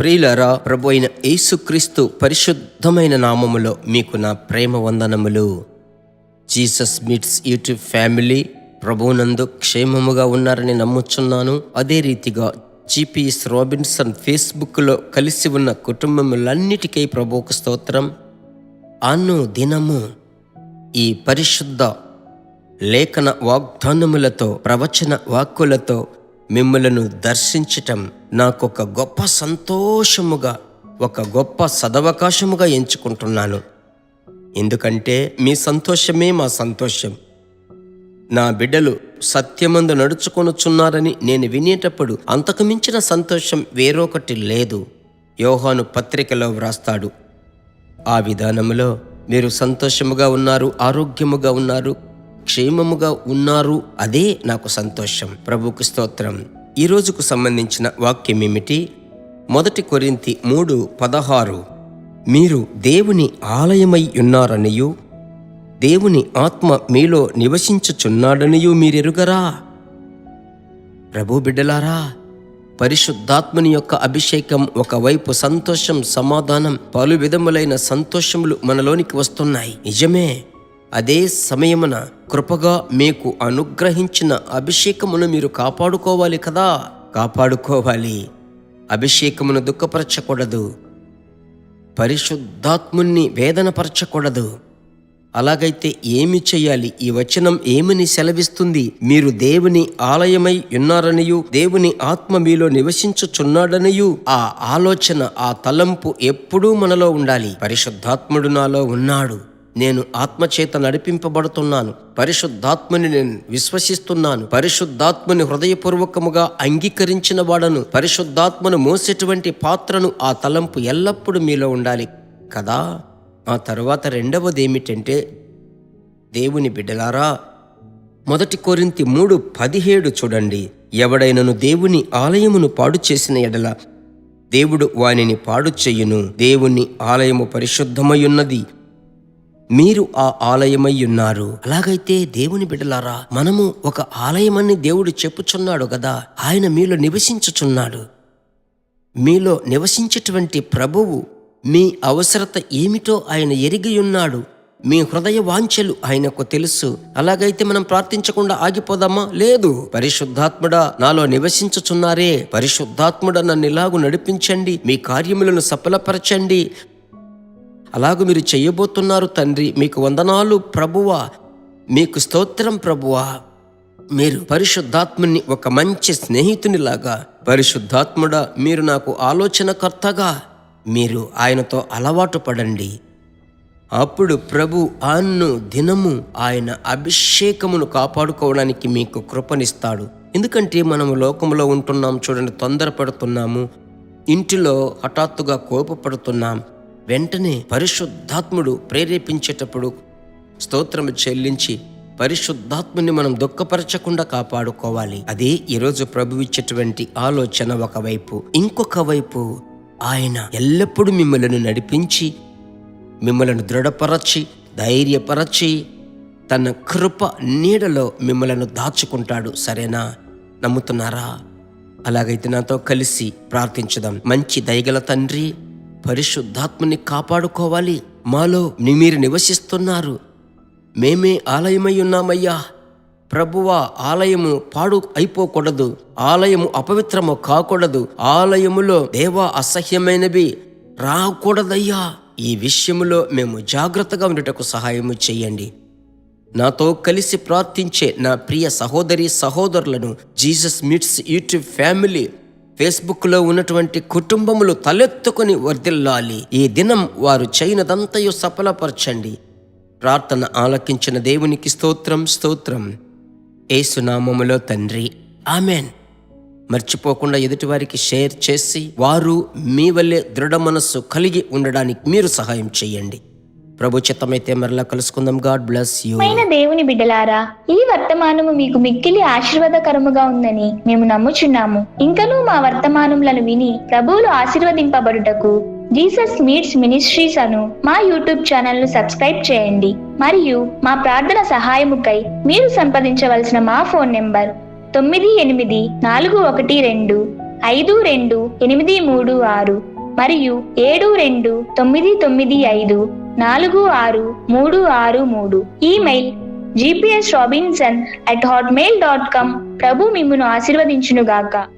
ప్రియులారా, ప్రభు అయిన యేసుక్రీస్తు పరిశుద్ధమైన నామములో మీకు నా ప్రేమ వందనములు. జీసస్ మీట్స్ యూట్యూబ్ ఫ్యామిలీ ప్రభువునందు క్షేమముగా ఉన్నారని నమ్ముచున్నాను. అదే రీతిగా GPS రాబిన్సన్ ఫేస్బుక్లో కలిసి ఉన్న కుటుంబములన్నిటికీ ప్రభువుకు స్తోత్రం. దినము ఈ పరిశుద్ధ లేఖన వాగ్దానములతో, ప్రవచన వాక్కులతో మిమ్మలను దర్శించటం నాకొక గొప్ప సంతోషముగా, ఒక గొప్ప సదవకాశముగా ఎంచుకుంటున్నాను. ఎందుకంటే మీ సంతోషమే మా సంతోషం. నా బిడ్డలు సత్యమందు నడుచుకొనుచున్నారని నేను వినేటప్పుడు అంతకు మించిన సంతోషం వేరొకటి లేదు. యోహాను పత్రికలో వ్రాస్తాడు. ఆ విధానములో మీరు సంతోషముగా ఉన్నారు, ఆరోగ్యముగా ఉన్నారు, క్షేమముగా ఉన్నారు. అదే నాకు సంతోషం. ప్రభువుకు స్తోత్రం. ఈ రోజుకు సంబంధించిన వాక్యం ఏమిటి? 1 కొరింథీ 3:16 మీరు దేవుని ఆలయమై ఉన్నారనియు దేవుని ఆత్మ మీలో నివసించుచున్నాడనియు మీరెరుగరా? ప్రభు బిడ్డలారా, పరిశుద్ధాత్మని యొక్క అభిషేకం ఒకవైపు సంతోషం, సమాధానం, పలు విధములైన సంతోషములు మనలోనికి వస్తున్నాయి. నిజమే. అదే సమయమున కృపగా మీకు అనుగ్రహించిన అభిషేకమును మీరు కాపాడుకోవాలి కదా. కాపాడుకోవాలి. అభిషేకమును దుఃఖపరచకూడదు. పరిశుద్ధాత్ముని వేదనపరచకూడదు. అలాగైతే ఏమి చెయ్యాలి? ఈ వచనం ఏమని సెలవిస్తుంది? మీరు దేవుని ఆలయమై ఉన్నారనియు దేవుని ఆత్మ మీలో నివసించుచున్నాడనియు. ఆ ఆలోచన, ఆ తలంపు ఎప్పుడూ మనలో ఉండాలి. పరిశుద్ధాత్ముడు నాలో ఉన్నాడు, నేను ఆత్మచేత నడిపింపబడుతున్నాను, పరిశుద్ధాత్మని నేను విశ్వసిస్తున్నాను, పరిశుద్ధాత్మని హృదయపూర్వకముగా అంగీకరించిన వాడను, పరిశుద్ధాత్మను మోసేటువంటి పాత్రను. ఆ తలంపు ఎల్లప్పుడూ మీలో ఉండాలి కదా. ఆ తర్వాత రెండవది ఏమిటంటే, దేవుని బిడ్డలారా, 1 కొరింథీ 3:17 చూడండి. ఎవడైనను దేవుని ఆలయమును పాడు చేసిన ఎడల దేవుడు వానిని పాడు చెయ్యును. దేవుని ఆలయము పరిశుద్ధమై ఉన్నది, మీరు ఆ ఆలయమై ఉన్నారు. అలాగైతే దేవుని బిడ్డలారా, మనము ఒక ఆలయమని దేవుడు చెప్పుచున్నాడు కదా. ఆయన మీలో నివసించుచున్నాడు. మీలో నివసించేటువంటి ప్రభువు మీ అవసరత ఏమిటో ఆయన ఎరిగి ఉన్నాడు. మీ హృదయ వాంఛలు ఆయనకు తెలుసు. అలాగైతే మనం ప్రార్థించకుండా ఆగిపోదామా? లేదు. పరిశుద్ధాత్ముడా నాలో నివసించుచున్నారే, పరిశుద్ధాత్ముడా నన్ను ఇలాగు నడిపించండి, మీ కార్యములను సఫలపరచండి. అలాగూ మీరు చెయ్యబోతున్నారు తండ్రి, మీకు వందనాలు ప్రభువా, మీకు స్తోత్రం ప్రభువా. మీరు పరిశుద్ధాత్ముని ఒక మంచి స్నేహితునిలాగా, పరిశుద్ధాత్ముడా మీరు నాకు ఆలోచనకర్తగా, మీరు ఆయనతో అలవాటు పడండి. అప్పుడు ప్రభు దినము ఆయన అభిషేకమును కాపాడుకోవడానికి మీకు కృపనిస్తాడు. ఎందుకంటే మనము లోకంలో ఉంటున్నాం చూడండి, తొందరపడుతున్నాము, ఇంటిలో హఠాత్తుగా కోపపడుతున్నాం. వెంటనే పరిశుద్ధాత్ముడు ప్రేరేపించేటప్పుడు స్తోత్రము చెల్లించి పరిశుద్ధాత్ముని మనం దుఃఖపరచకుండా కాపాడుకోవాలి. అదే ఈరోజు ప్రభు ఇచ్చేటువంటి ఆలోచన ఒకవైపు. ఇంకొక వైపు ఆయన ఎల్లప్పుడూ మిమ్మల్ని నడిపించి, మిమ్మల్ని దృఢపరచి, ధైర్యపరచి, తన కృప నీడలో మిమ్మల్ని దాచుకుంటాడు. సరేనా? నమ్ముతున్నారా? అలాగైతే నాతో కలిసి ప్రార్థించుదాం. మంచి దయగల తండ్రి, పరిశుద్ధాత్మని కాపాడుకోవాలి. మాలో మీరు నివసిస్తున్నారు, మేమే ఆలయమై ఉన్నామయ్యా. ప్రభువా, ఆలయము పాడు అయిపోకూడదు, ఆలయము అపవిత్రము కాకూడదు, ఆలయములో దేవా అసహ్యమైనవి రాకూడదయ్యా. ఈ విషయములో మేము జాగ్రత్తగా ఉండటకు సహాయము చెయ్యండి. నాతో కలిసి ప్రార్థించే నా ప్రియ సహోదరి సహోదరులను జీసస్ మీట్స్ యూట్యూబ్ ఫ్యామిలీ ఫేస్బుక్లో ఉన్నటువంటి కుటుంబములు తలెత్తుకొని వర్ధిల్లాలి. ఈ దినం వారు చేయనదంతయు సఫలపరచండి. ప్రార్థన ఆలకించిన దేవునికి స్తోత్రం, స్తోత్రం. యేసునామములో తండ్రి, ఆమెన్. మర్చిపోకుండా ఎదుటివారికి షేర్ చేసి వారు మీ వల్లే దృఢ మనస్సు కలిగి ఉండడానికి మీరు సహాయం చేయండి. ప్రభు చిత్తమైతే మరలా కలుసుకుందాం. God bless you. దేవుని బిడ్డలారా, ఈ వర్తమానము మీకు మిక్కిలి ఆశీర్వాదకరముగా ఉందని మేము నమ్ముచున్నాము. ఇంకనూ మా వర్తమానములను విని ప్రభువులు ఆశీర్వదింపబడుటకు జీసస్ మీట్స్ మినిస్ట్రీస్ అను మా యూట్యూబ్ ఛానల్ ను సబ్స్క్రైబ్ చేయండి. మరియు మా ప్రార్థన సహాయముకై మీరు సంప్రదించవలసిన మా ఫోన్ నెంబర్ 9841252836. మరియు 7295463633. Email gpsrobinson@hotmail.com. ప్రభు మిమ్మును ఆశీర్వదించునుగాక.